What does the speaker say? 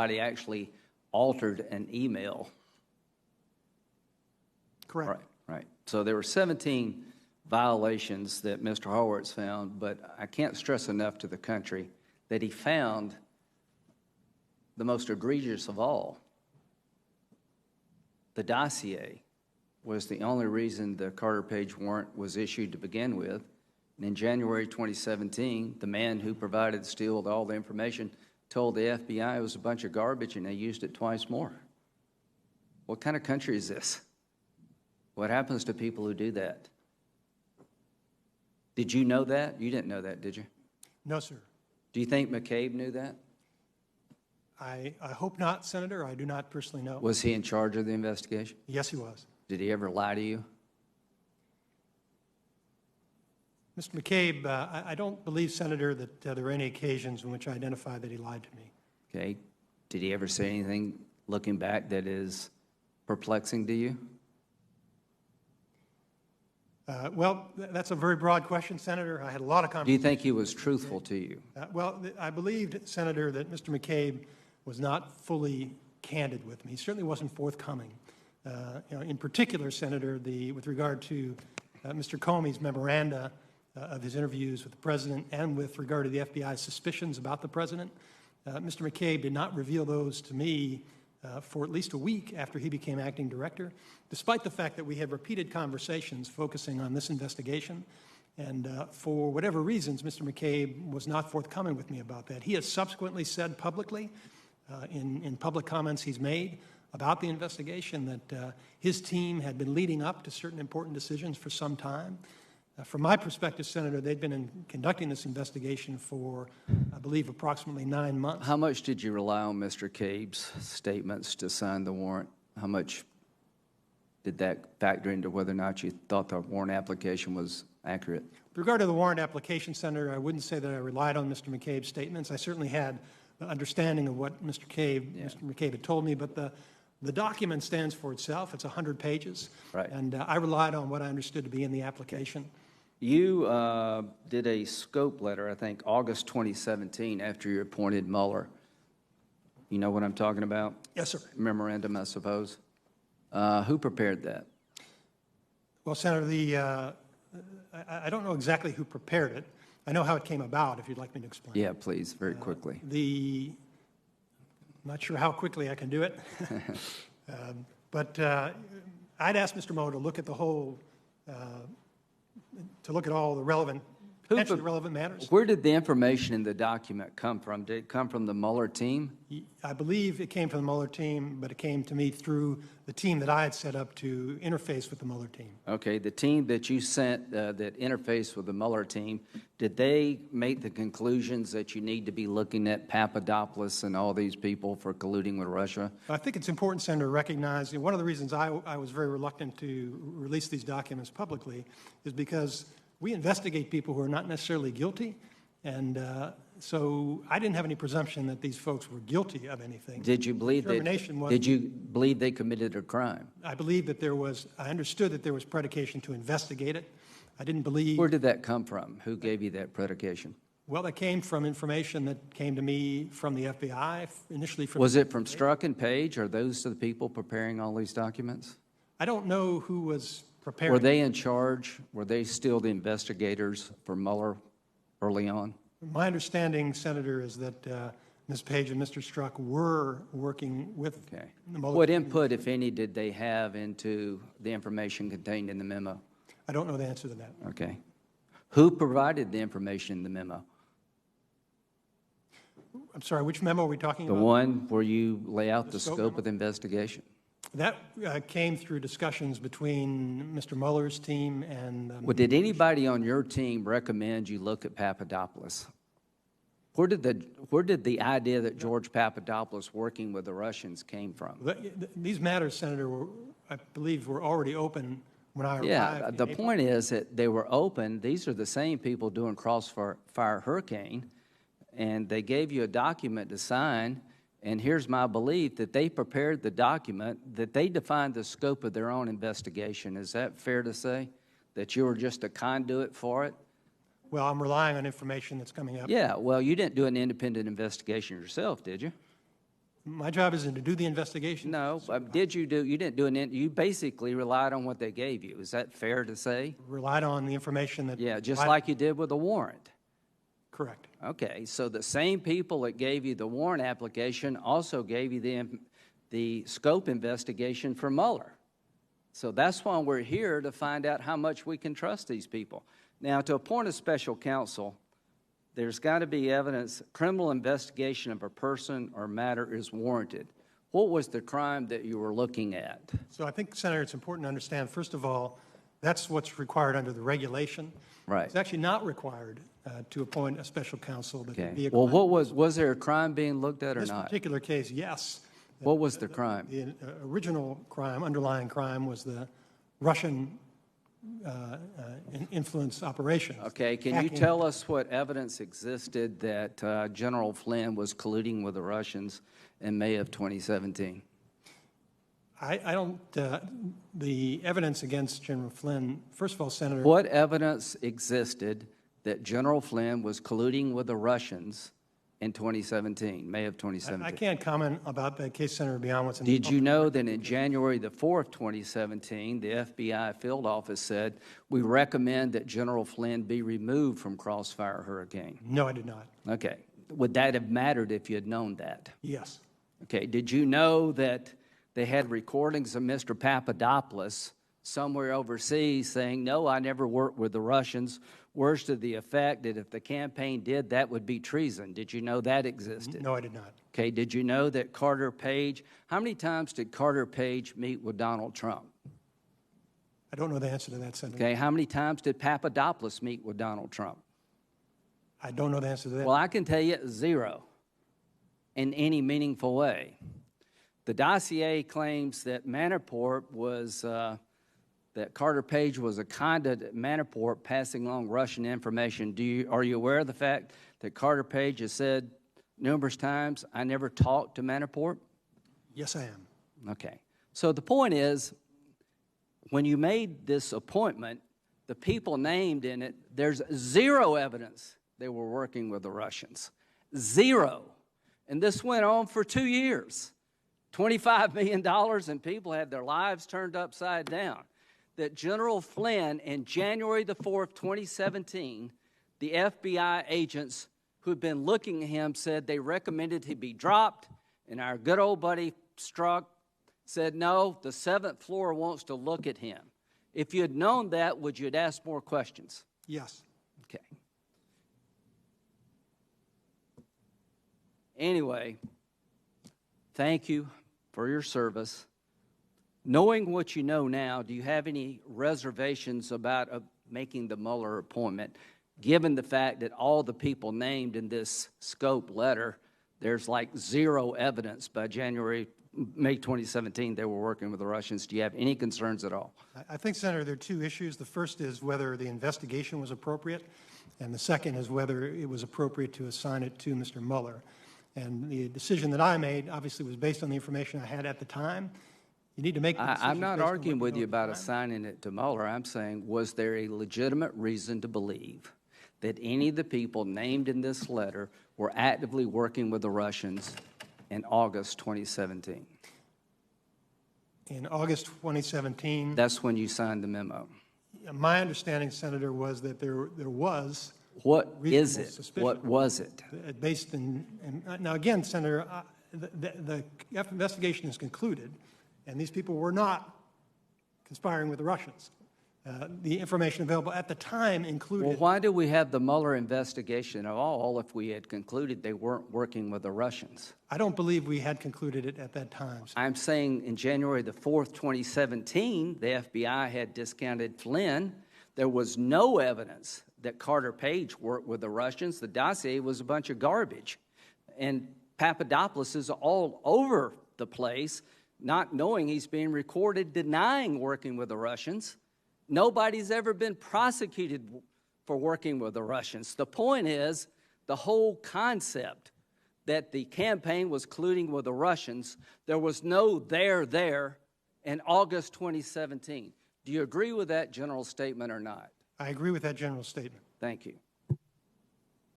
somebody actually altered an email. Correct. Right. So there were 17 violations that Mr. Horwitz found, but I can't stress enough to the country that he found the most egregious of all. The dossier was the only reason the Carter Page warrant was issued to begin with. And in January 2017, the man who provided Steele with all the information told the FBI it was a bunch of garbage and they used it twice more. What kind of country is this? What happens to people who do that? Did you know that? You didn't know that, did you? No, sir. Do you think McCabe knew that? I hope not, Senator. I do not personally know. Was he in charge of the investigation? Yes, he was. Did he ever lie to you? Mr. McCabe, I don't believe, Senator, that there were any occasions in which I identified that he lied to me. Okay. Did he ever say anything, looking back, that is perplexing to you? Well, that's a very broad question, Senator. I had a lot of conversations. Do you think he was truthful to you? Well, I believed, Senator, that Mr. McCabe was not fully candid with me. He certainly wasn't forthcoming. In particular, Senator, with regard to Mr. Comey's memoranda of his interviews with the president and with regard to the FBI's suspicions about the president, Mr. McCabe did not reveal those to me for at least a week after he became acting director, despite the fact that we had repeated conversations focusing on this investigation. And for whatever reasons, Mr. McCabe was not forthcoming with me about that. He has subsequently said publicly, in public comments he's made about the investigation, that his team had been leading up to certain important decisions for some time. From my perspective, Senator, they'd been conducting this investigation for, I believe, approximately 9 months. How much did you rely on Mr. Cabe's statements to sign the warrant? How much did that factor into whether or not you thought the warrant application was accurate? With regard to the warrant application, Senator, I wouldn't say that I relied on Mr. McCabe's statements. I certainly had an understanding of what Mr. McCabe had told me, but the document stands for itself. It's 100 pages. Right. And I relied on what I understood to be in the application. You did a scope letter, I think, August 2017, after you appointed Mueller. You know what I'm talking about? Yes, sir. Memorandum, I suppose. Who prepared that? Well, Senator, I don't know exactly who prepared it. I know how it came about, if you'd like me to explain. Yeah, please, very quickly. I'm not sure how quickly I can do it. But I'd asked Mr. Mueller to look at the whole, to look at all the potentially relevant matters. Where did the information in the document come from? Did it come from the Mueller team? I believe it came from the Mueller team, but it came to me through the team that I had set up to interface with the Mueller team. Okay, the team that you sent that interfaced with the Mueller team, did they make the conclusions that you need to be looking at Papadopoulos and all these people for colluding with Russia? I think it's important, Senator, to recognize one of the reasons I was very reluctant to release these documents publicly is because we investigate people who are not necessarily guilty, and so I didn't have any presumption that these folks were guilty of anything. Did you believe they committed a crime? I believe that I understood that there was predication to investigate it. I didn't believe. Where did that come from? Who gave you that predication? Well, that came from information that came to me from the FBI, initially from. Was it from Strzok and Page? Are those the people preparing all these documents? I don't know who was preparing. Were they in charge? Were they still the investigators for Mueller early on? My understanding, Senator, is that Ms. Page and Mr. Strzok were working with the Mueller. What input, if any, did they have into the information contained in the memo? I don't know the answer to that. Okay. Who provided the information in the memo? I'm sorry, which memo are we talking about? The one where you lay out the scope of the investigation. That came through discussions between Mr. Mueller's team and. Well, did anybody on your team recommend you look at Papadopoulos? Where did the idea that George Papadopoulos working with the Russians came from? These matters, Senator, I believe were already open when I arrived. Yeah, the point is that they were open. These are the same people doing Crossfire Hurricane, and they gave you a document to sign. And here's my belief that they prepared the document, that they defined the scope of their own investigation. Is that fair to say? That you were just a conduit for it? Well, I'm relying on information that's coming up. Yeah, well, you didn't do an independent investigation yourself, did you? My job isn't to do the investigation. No, did you do, you didn't do you basically relied on what they gave you. Is that fair to say? Relied on the information that. Yeah, just like you did with the warrant. Correct. Okay, so the same people that gave you the warrant application also gave you the scope investigation for Mueller. So that's why we're here, to find out how much we can trust these people. Now, to appoint a special counsel, there's got to be evidence, criminal investigation of a person or matter is warranted. What was the crime that you were looking at? So I think, Senator, it's important to understand, first of all, that's what's required under the regulation. Right. It's actually not required to appoint a special counsel. That could be a Well, crime. was there a crime being looked at or In this not? particular case, yes. What was the crime? The original crime, underlying crime, was the Russian influence operation. Okay, can you tell us what evidence existed that General Flynn was colluding with the Russians in May of 2017? I don't, the evidence against General Flynn, first of all, Senator. What evidence existed that General Flynn was colluding with the Russians in 2017, May of 2017? I can't comment about that case, Senator, beyond what's in the Did you know that in January the 4th, 2017, the FBI field office said, we recommend that General Flynn be removed from Crossfire Hurricane? No, I did not. Okay. Would that have mattered if you had known that? Yes. Okay. Did you know that they had recordings of Mr. Papadopoulos somewhere overseas saying, no, I never worked with the Russians, words to the effect that if the campaign did, that would be treason? Did you know that existed? No, I did not. Okay, did you know that Carter Page, how many times did Carter Page meet with Donald Trump? I don't know the answer to that, Senator. Okay, how many times did Papadopoulos meet with Donald Trump? I don't know the answer to that. Well, I can tell you 0 in any meaningful way. The dossier claims that Manafort was, that Carter Page was a conduit at Manafort passing along Russian information. Are you aware of the fact that Carter Page has said numerous times, I never talked to Manafort? Yes, I am. Okay. So the point is, when you made this appointment, the people named in it, there's 0 evidence they were working with the Russians. 0. And this went on for 2 years. $25 million, and people had their lives turned upside down. That General Flynn, in January the 4th, 2017, the FBI agents who had been looking at him said they recommended he be dropped, and our good old buddy Strzok said, no, the 7th floor wants to look at him. If you had known that, would you have asked more questions? Yes. Okay. Anyway, thank you for your service. Knowing what you know now, do you have any reservations about making the Mueller appointment, given the fact that all the people named in this scope letter, there's like 0 evidence by May 2017 they were working with the Russians? Do you have any concerns at all? I think, Senator, there are 2 issues. The first is whether the investigation was appropriate, and the second is whether it was appropriate to assign it to Mr. Mueller. And the decision that I made, obviously, was based on the information I had at the time. You need to make the decision. I'm not based on arguing what with you know at about the time. assigning it to Mueller. I'm saying, was there a legitimate reason to believe that any of the people named in this letter were actively working with the Russians in August 2017? In August 2017, That's when you signed the memo. my understanding, Senator, was that there was What is reasonable it? suspicion. What was it? Based in, now again, Senator, the investigation is concluded, and these people were not conspiring with the Russians. The information available at the time included. Well, why do we have the Mueller investigation at all if we had concluded they weren't working with the Russians? I don't believe we had concluded it at that time. I'm saying in January the 4th, 2017, the FBI had discounted Flynn. There was no evidence that Carter Page worked with the Russians. The dossier was a bunch of garbage. And Papadopoulos is all over the place, not knowing he's being recorded, denying working with the Russians. Nobody's ever been prosecuted for working with the Russians. The point is, the whole concept that the campaign was colluding with the Russians, there was no there in August 2017. Do you agree with that general statement or not? I agree with that general statement. Thank you.